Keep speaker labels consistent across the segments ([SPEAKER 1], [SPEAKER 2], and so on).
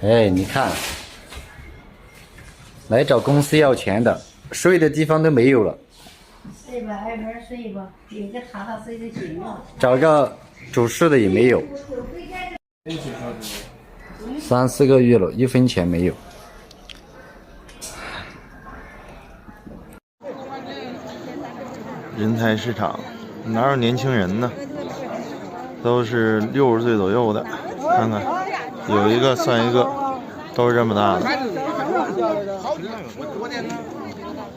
[SPEAKER 1] 哎，你看，来找公司要钱的，睡的地方都没有了。
[SPEAKER 2] 睡吧，挨门睡吧，有个榻榻睡就行了。
[SPEAKER 1] 找个主事的也没有，3、4个月了，1分钱没有。
[SPEAKER 3] 人才市场哪有年轻人呢？都是60岁左右的，看看，有一个算一个，都是这么大的。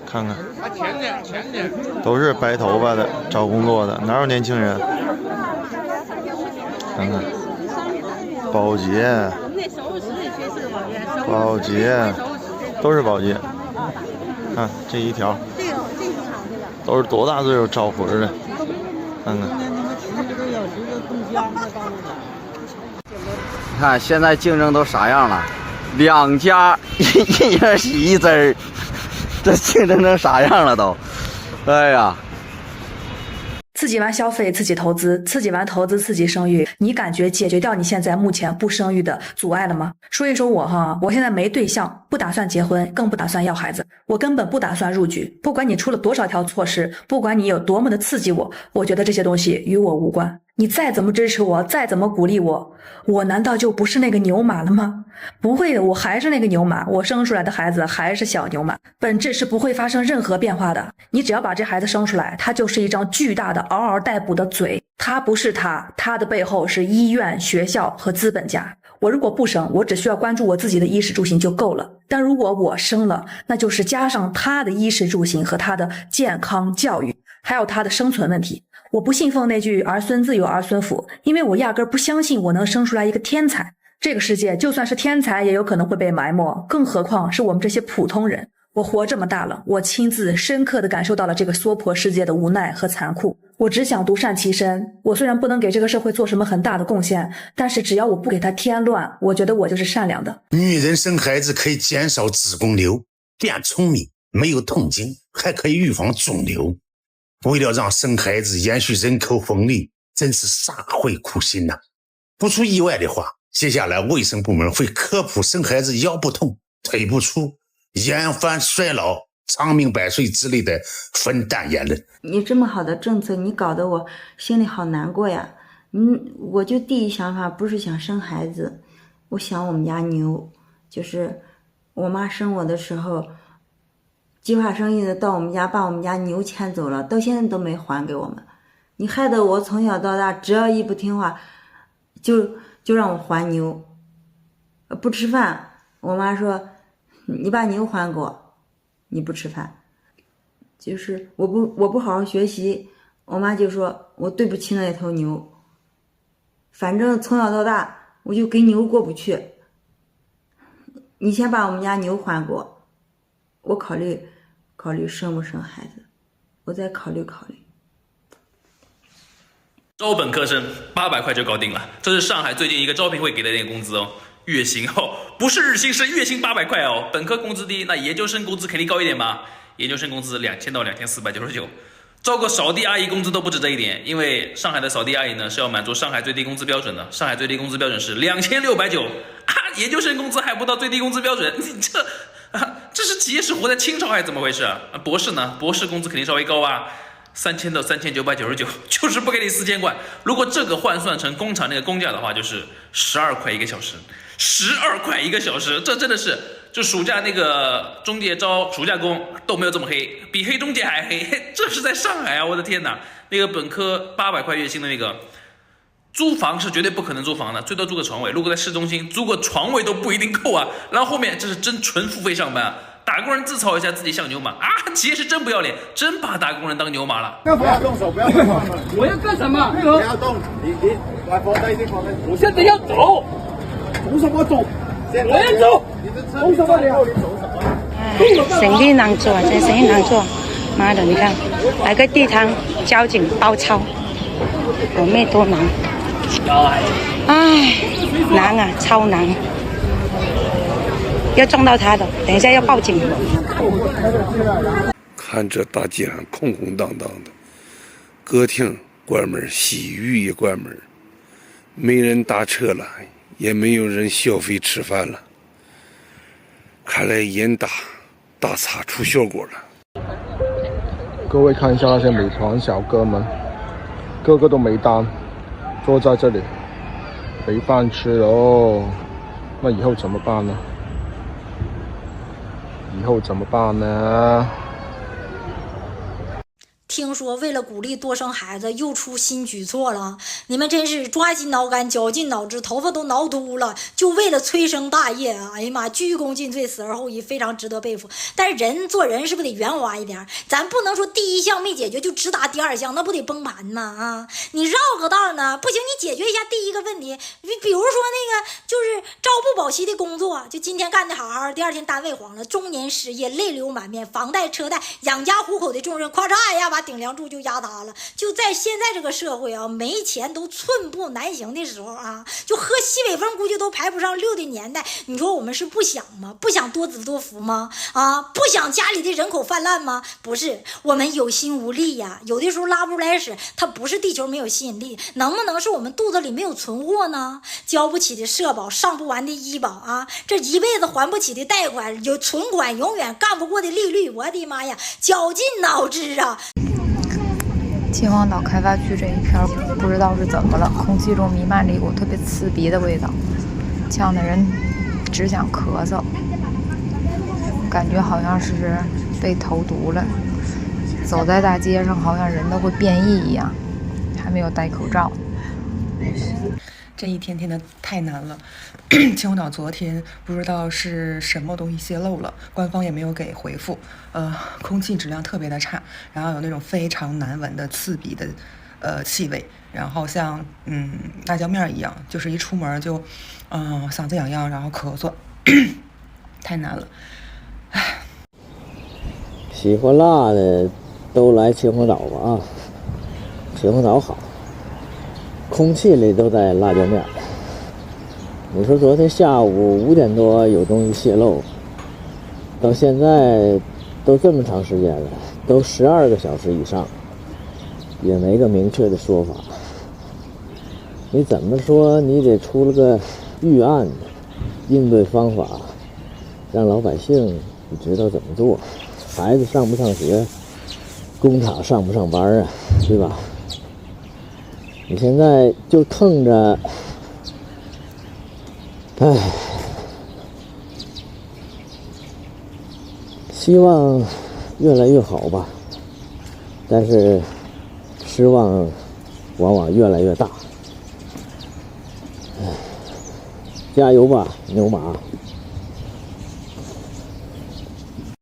[SPEAKER 3] 看看，都是白头发的，找工作的，哪有年轻人？看看，保洁，保洁，都是保洁。看这一条，都是多大岁数招魂的？看看。
[SPEAKER 1] 你看现在竞争都啥样了？2家一人洗一针儿，这竞争成啥样了都？哎呀！
[SPEAKER 4] 刺激完消费，刺激投资，刺激完投资，刺激生育，你感觉解决掉你现在目前不生育的阻碍了吗？说一说我现在没对象，不打算结婚，更不打算要孩子，我根本不打算入局。不管你出了多少条措施，不管你有多么的刺激我觉得这些东西与我无关。你再怎么支持我，再怎么鼓励我难道就不是那个牛马了吗？不会的，我还是那个牛马，我生出来的孩子还是小牛马，本质是不会发生任何变化的。你只要把这孩子生出来，他就是一张巨大的嗷嗷待哺的嘴，他不是他的背后是医院、学校和资本家。我如果不生，我只需要关注我自己的衣食住行就够了，但如果我生了，那就是加上他的衣食住行和他的健康教育，还有他的生存问题。我不信奉那句儿孙自有儿孙福，因为我压根儿不相信我能生出来一个天才。这个世界就算是天才也有可能会被埋没，更何况是我们这些普通人。我活这么大了，我亲自深刻地感受到了这个娑婆世界的无奈和残酷。我只想独善其身，我虽然不能给这个社会做什么很大的贡献，但是只要我不给它添乱，我觉得我就是善良的。
[SPEAKER 5] 女人生孩子可以减少子宫瘤，变聪明，没有痛经，还可以预防肿瘤。为了让生孩子延续人口红利，真是煞费苦心呐。不出意外的话，接下来卫生部门会科普生孩子腰不痛、腿不粗、延缓衰老、长命百岁之类的分担言论。
[SPEAKER 6] 你这么好的政策，你搞得我心里好难过呀。我就第一想法不是想生孩子，我想我们家牛，就是我妈生我的时候，计划生育的到我们家把我们家牛牵走了，到现在都没还给我们。你害得我从小到大，只要一不听话，就让我还牛，不吃饭。我妈说你把牛还给我，你不吃饭。就是我不好好学习，我妈就说我对不起那头牛。反正从小到大我就跟牛过不去。你先把我们家牛还给我，我考虑生不生孩子，我再考虑。
[SPEAKER 7] 招本科生800块就搞定了，这是上海最近一个招聘会给的那个工资哦，月薪哦，不是日薪，是月薪800块哦。本科工资低，那研究生工资肯定高一点吧？研究生工资2000到2499，招个扫地阿姨工资都不止这一点，因为上海的扫地阿姨呢是要满足上海最低工资标准的，上海最低工资标准是2690啊，研究生工资还不到最低工资标准，你这是企业是活在清朝还是怎么回事啊？博士呢？博士工资肯定稍微高啊。3000到3999，就是不给你4000块。如果这个换算成工厂那个工价的话，就是12块1个小时，12块1个小时，这真的是，就暑假那个中介招暑假工都没有这么黑，比黑中介还黑。这是在上海啊，我的天哪！那个本科800块月薪的那个，租房是绝对不可能租房的，最多租个床位。如果在市中心租个床位都不一定够啊。然后后面这是真纯付费上班。打工人自嘲一下自己像牛马啊！企业是真不要脸，真把打工人当牛马了。
[SPEAKER 8] 不要动手，不要动手！我要干什么？不要动！你来放低先，放低。我现在要走，走什么走？我要走。走什么你走什么？
[SPEAKER 9] 生意难做，这生意难做。妈的，你看，来个地摊，交警包抄，有没多难？唉，难啊，超难。要撞到他的，等一下要报警。
[SPEAKER 10] 看这大街上空空荡荡的，歌厅关门，洗浴也关门，没人打车了，也没有人消费吃饭了。看来严打擦出效果了。
[SPEAKER 11] 各位看一下那些美团小哥们，个个都没单，坐在这里没饭吃喽。那以后怎么办呢？以后怎么办呢？
[SPEAKER 12] 听说为了鼓励多生孩子，又出新举措了。你们真是抓心挠肝，绞尽脑汁，头发都挠秃了，就为了催生大业啊！哎呀妈，鞠躬尽瘁，死而后已，非常值得佩服。但是人做人是不是得圆滑一点？咱不能说第一项没解决就直达第二项，那不得崩盘吗？啊，你绕个道呢，不行，你解决一下第一个问题。比如说那个就是朝不保夕的工作，就今天干的好好，第二天单位黄了，中年失业，泪流满面，房贷车贷，养家糊口的重任，咵嚓一下把顶梁柱就压塌了。就在现在这个社会啊，没钱都寸步难行的时候啊，就喝西北风估计都排不上6的年代，你说我们是不想吗？不想多子多福吗？啊，不想家里的人口泛滥吗？不是，我们有心无力呀。有的时候拉不出来屎，它不是地球没有吸引力，能不能是我们肚子里没有存货呢？交不起的社保，上不完的医保啊，这一辈子还不起的贷款，有存款永远干不过的利率，我的妈呀，绞尽脑汁啊！
[SPEAKER 13] 秦皇岛开发区这一片不知道是怎么了，空气中弥漫着一股特别刺鼻的味道，呛得人只想咳嗽，感觉好像是被投毒了。走在大街上，好像人都会变异一样，还没有戴口罩。
[SPEAKER 14] 这一天天的太难了。秦皇岛昨天不知道是什么东西泄漏了，官方也没有给回复。空气质量特别的差，然后有那种非常难闻的刺鼻的气味，然后像辣椒面一样，就是一出门就嗓子痒痒，然后咳嗽，太难了。唉，
[SPEAKER 1] 喜欢辣的都来秦皇岛吧啊！秦皇岛好。空气里都带辣椒面。你说昨天下午5点多有东西泄漏，到现在都这么长时间了，都12个小时以上，也没个明确的说法。你怎么说你得出了个预案应对方法，让老百姓知道怎么做。孩子上不上学，工厂上不上班啊，对吧？你现在就蹭着，唉，希望越来越好吧，但是失望往往越来越大。唉，加油吧，牛马！